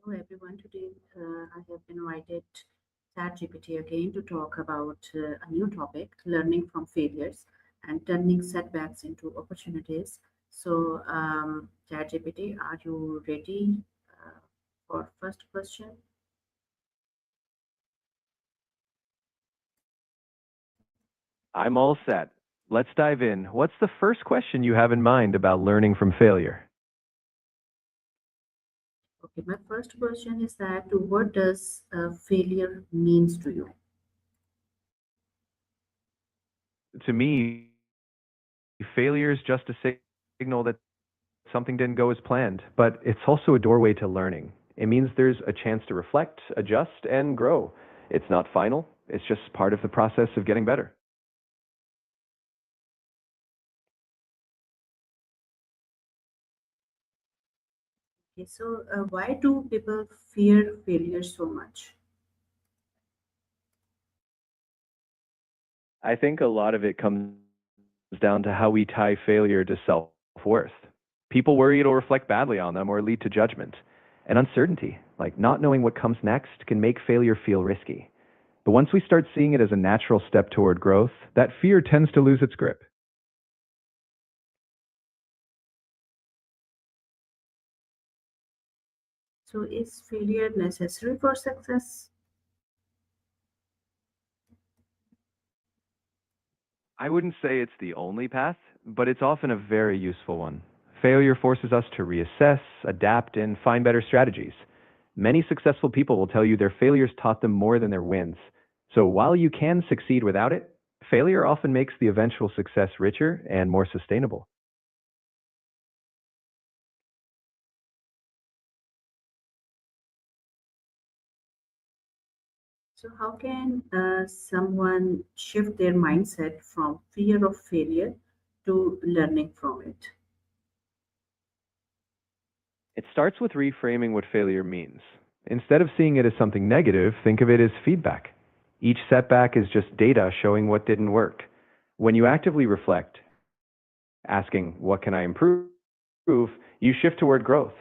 Hello everyone. Today I have invited ChatGPT again to talk about a new topic, learning from failures and turning setbacks into opportunities. So, ChatGPT, are you ready for first question? I'm all set. Let's dive in. What's the first question you have in mind about learning from failure? Okay, my first question is that what does failure means to you? To me, failure is just a signal that something didn't go as planned, but it's also a doorway to learning. It means there's a chance to reflect, adjust, and grow. It's not final, it's just part of the process of getting better. Okay, so why do people fear failure so much? I think a lot of it comes down to how we tie failure to self worth. People worry it'll reflect badly on them or lead to judgment. And uncertainty, like not knowing what comes next, can make failure feel risky. But once we start seeing it as a natural step toward growth, that fear tends to lose its grip. So, is failure necessary for success? I wouldn't say it's the only path, but it's often a very useful one. Failure forces us to reassess, adapt, and find better strategies. Many successful people will tell you their failures taught them more than their wins. So while you can succeed without it, failure often makes the eventual success richer and more sustainable. So, how can someone shift their mindset from fear of failure to learning from it? It starts with reframing what failure means. Instead of seeing it as something negative, think of it as feedback. Each setback is just data showing what didn't work. When you actively reflect, asking, what can I improve, you shift toward growth.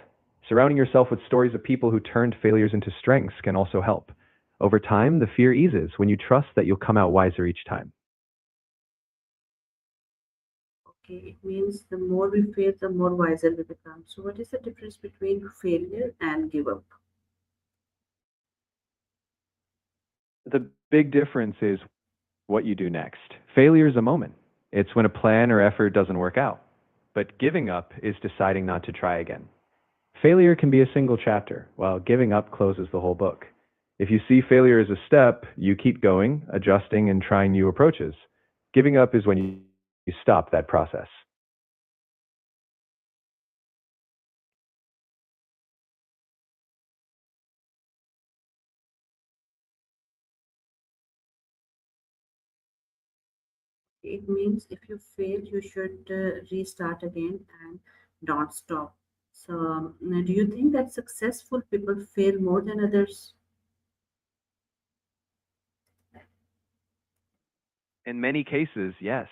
Surrounding yourself with stories of people who turned failures into strengths can also help. Over time, the fear eases when you trust that you'll come out wiser each time. Okay, it means the more we fail, the more wiser we become. So, what is the difference between failure and give up? The big difference is what you do next. Failure is a moment. It's when a plan or effort doesn't work out. But giving up is deciding not to try again. Failure can be a single chapter, while giving up closes the whole book. If you see failure as a step, you keep going, adjusting, and trying new approaches. Giving up is when you stop that process. It means if you fail, you should restart again and don't stop. So, do you think that successful people fail more than others? In many cases, yes.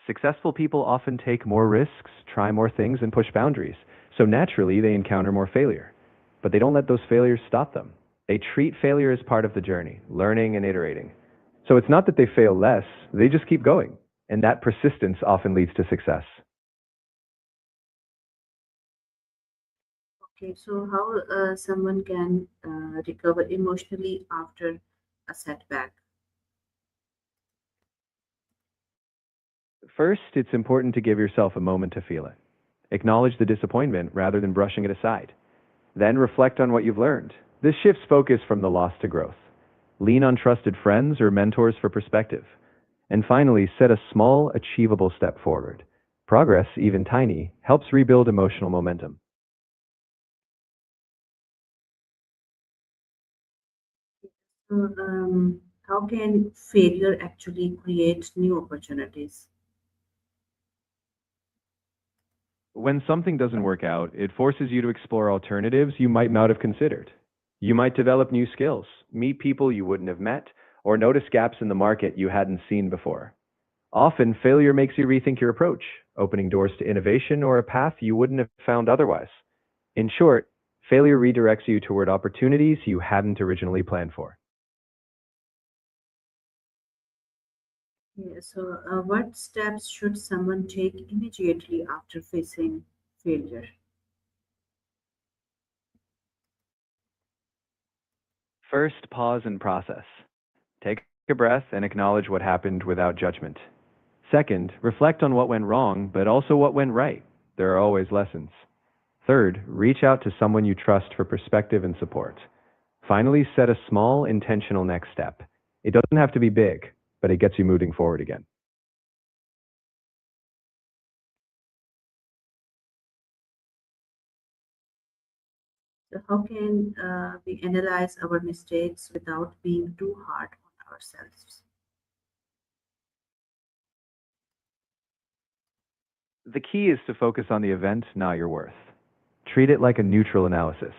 Successful people often take more risks, try more things, and push boundaries. So naturally, they encounter more failure. But they don't let those failures stop them. They treat failure as part of the journey, learning and iterating. So it's not that they fail less, they just keep going. And that persistence often leads to success. Okay, so how someone can recover emotionally after a setback? First, it's important to give yourself a moment to feel it. Acknowledge the disappointment rather than brushing it aside. Then reflect on what you've learned. This shifts focus from the loss to growth. Lean on trusted friends or mentors for perspective. And finally, set a small, achievable step forward. Progress, even tiny, helps rebuild emotional momentum. So, how can failure actually create new opportunities? When something doesn't work out, it forces you to explore alternatives you might not have considered. You might develop new skills, meet people you wouldn't have met, or notice gaps in the market you hadn't seen before. Often, failure makes you rethink your approach, opening doors to innovation or a path you wouldn't have found otherwise. In short, Failure redirects you toward opportunities you hadn't originally planned for. Yeah, so, what steps should someone take immediately after facing failure? First, pause and process. Take a breath and acknowledge what happened without judgment. Second, reflect on what went wrong, but also what went right. There are always lessons. Third, reach out to someone you trust for perspective and support. Finally, set a small, intentional next step. It doesn't have to be big, but it gets you moving forward again. So, how can we analyze our mistakes without being too hard on ourselves? The key is to focus on the event, not your worth. Treat it like a neutral analysis.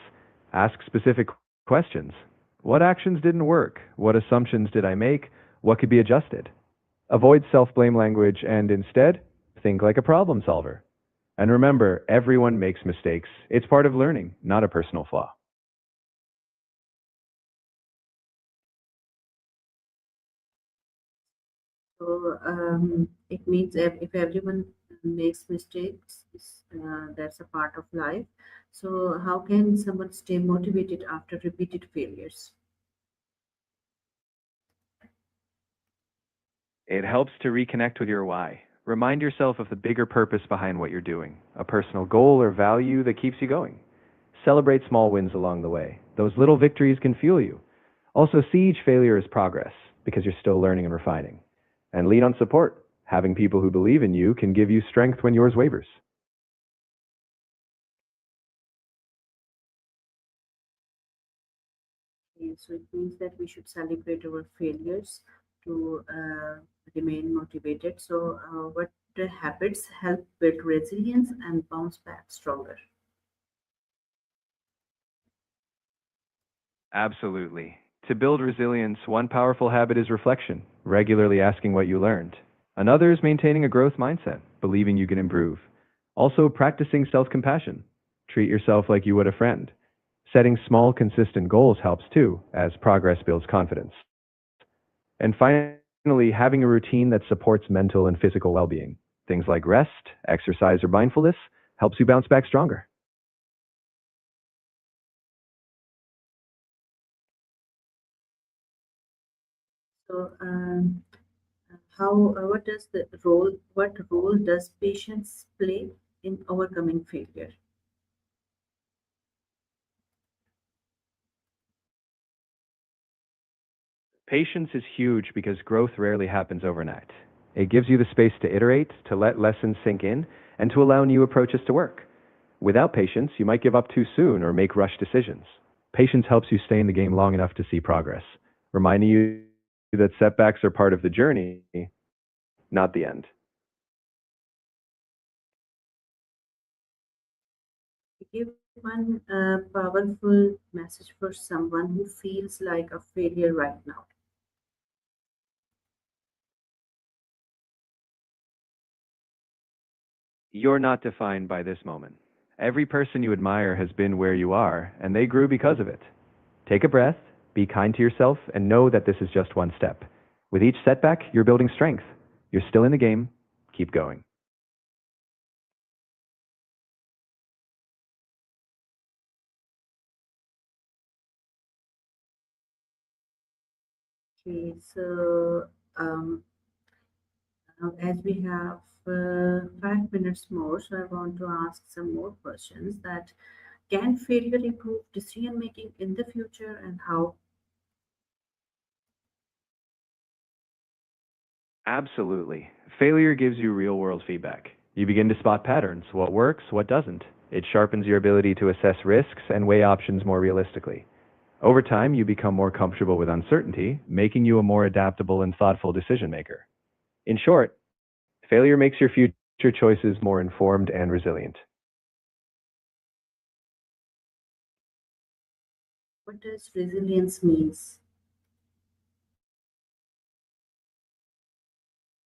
Ask specific questions. What actions didn't work? What assumptions did I make? What could be adjusted? Avoid self blame language and instead, think like a problem solver. And remember, everyone makes mistakes. It's part of learning, not a personal flaw. So, it means if everyone makes mistakes, that's a part of life. So, how can someone stay motivated after repeated failures? It helps to reconnect with your why. Remind yourself of the bigger purpose behind what you're doing, a personal goal or value that keeps you going. Celebrate small wins along the way. Those little victories can fuel you. Also, see each failure as progress because you're still learning and refining. And lean on support. Having people who believe in you can give you strength when yours wavers. Okay, so it means that we should celebrate our failures to remain motivated. So, what habits help build resilience and bounce back stronger? Absolutely. To build resilience, one powerful habit is reflection, regularly asking what you learned. Another is maintaining a growth mindset, believing you can improve. Also, practicing self compassion. Treat yourself like you would a friend. Setting small, consistent goals helps too, as progress builds confidence. And finally, having a routine that supports mental and physical well being. Things like rest, exercise, or mindfulness helps you bounce back stronger. So, how what role does patience play in overcoming failure? Patience is huge because growth rarely happens overnight. It gives you the space to iterate, to let lessons sink in, and to allow new approaches to work. Without patience, you might give up too soon or make rush decisions. Patience helps you stay in the game long enough to see progress, reminding you that setbacks are part of the journey, not the end. Give one powerful message for someone who feels like a failure right now. You're not defined by this moment. Every person you admire has been where you are, and they grew because of it. Take a breath, be kind to yourself, and know that this is just one step. With each setback, you're building strength. You're still in the game. Keep going. Okay, so as we have 5 minutes more, so I want to ask some more questions. That can failure improve decision making in the future, and how? Absolutely. Failure gives you real world feedback. You begin to spot patterns, what works, what doesn't. It sharpens your ability to assess risks and weigh options more realistically. Over time, you become more comfortable with uncertainty, making you a more adaptable and thoughtful decision maker. In short, failure makes your future choices more informed and resilient. What does resilience means?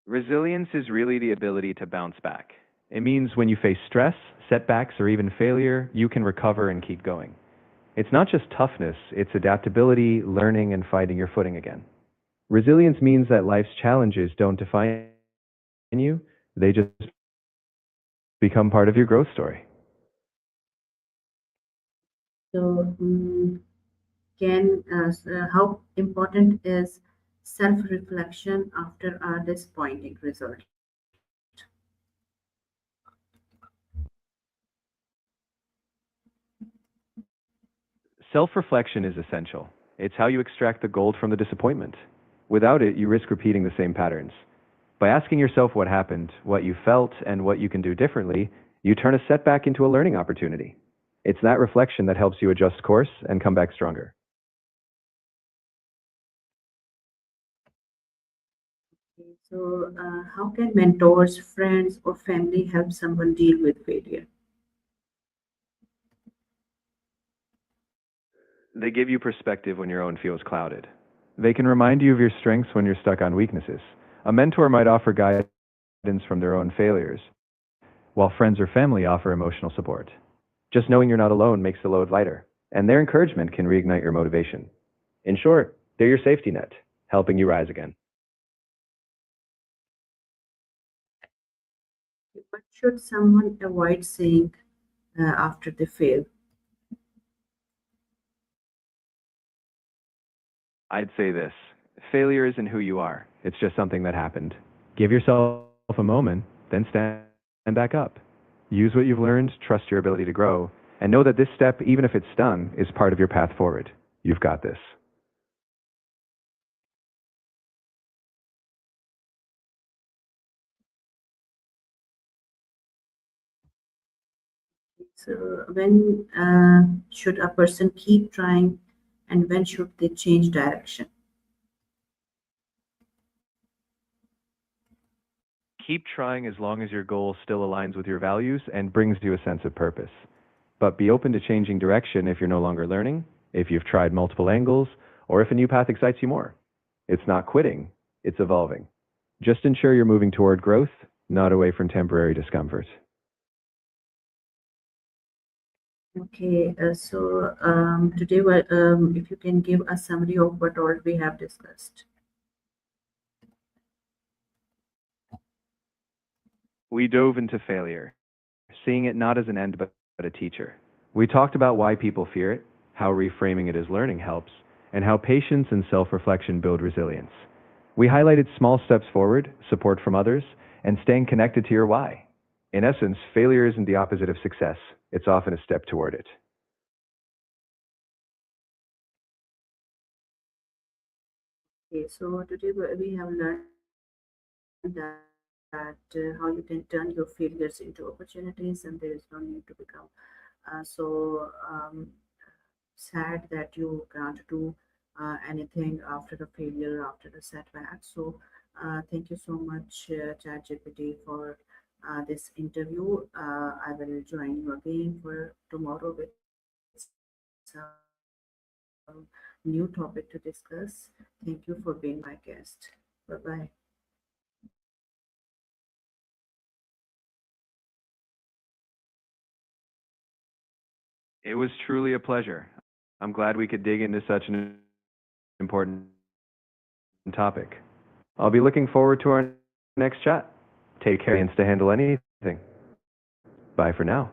Resilience is really the ability to bounce back. It means when you face stress, setbacks, or even failure, you can recover and keep going. It's not just toughness, it's adaptability, learning, and finding your footing again. Resilience means that life's challenges don't define you, they just become part of your growth story. So, how important is self-reflection after a disappointing result? Self reflection is essential. It's how you extract the gold from the disappointment. Without it, you risk repeating the same patterns. By asking yourself what happened, what you felt, and what you can do differently, you turn a setback into a learning opportunity. It's that reflection that helps you adjust course and come back stronger. Okay, so, how can mentors, friends, or family help someone deal with failure? They give you perspective when your own feels clouded. They can remind you of your strengths when you're stuck on weaknesses. A mentor might offer guidance from their own failures, while friends or family offer emotional support. Just knowing you're not alone makes the load lighter, and their encouragement can reignite your motivation. In short, they're your safety net, helping you rise again. What should someone avoid saying after they fail? I'd say this: failure isn't who you are, it's just something that happened. Give yourself a moment, then stand back up. Use what you've learned, trust your ability to grow, and know that this step, even if it's stung, is part of your path forward. You've got this. So, when should a person keep trying, and when should they change direction? Keep trying as long as your goal still aligns with your values and brings you a sense of purpose. But be open to changing direction if you're no longer learning, if you've tried multiple angles, or if a new path excites you more. It's not quitting, it's evolving. Just ensure you're moving toward growth, not away from temporary discomfort. Okay, so today, if you can give a summary of what all we have discussed. We dove into failure, seeing it not as an end but a teacher. We talked about why people fear it, how reframing it as learning helps, and how patience and self reflection build resilience. We highlighted small steps forward, support from others, and staying connected to your why. In essence, failure isn't the opposite of success, it's often a step toward it. Okay, so today we have learned that how you can turn your failures into opportunities, and there is no need to become so sad that you can't do anything after the failure, after the setback. So, thank you so much, ChatGPT, for this interview. I will join you again for tomorrow with some new topic to discuss. Thank you for being my guest. Bye bye. It was truly a pleasure. I'm glad we could dig into such an important topic. I'll be looking forward to our next chat. Take care and to handle anything. Bye for now.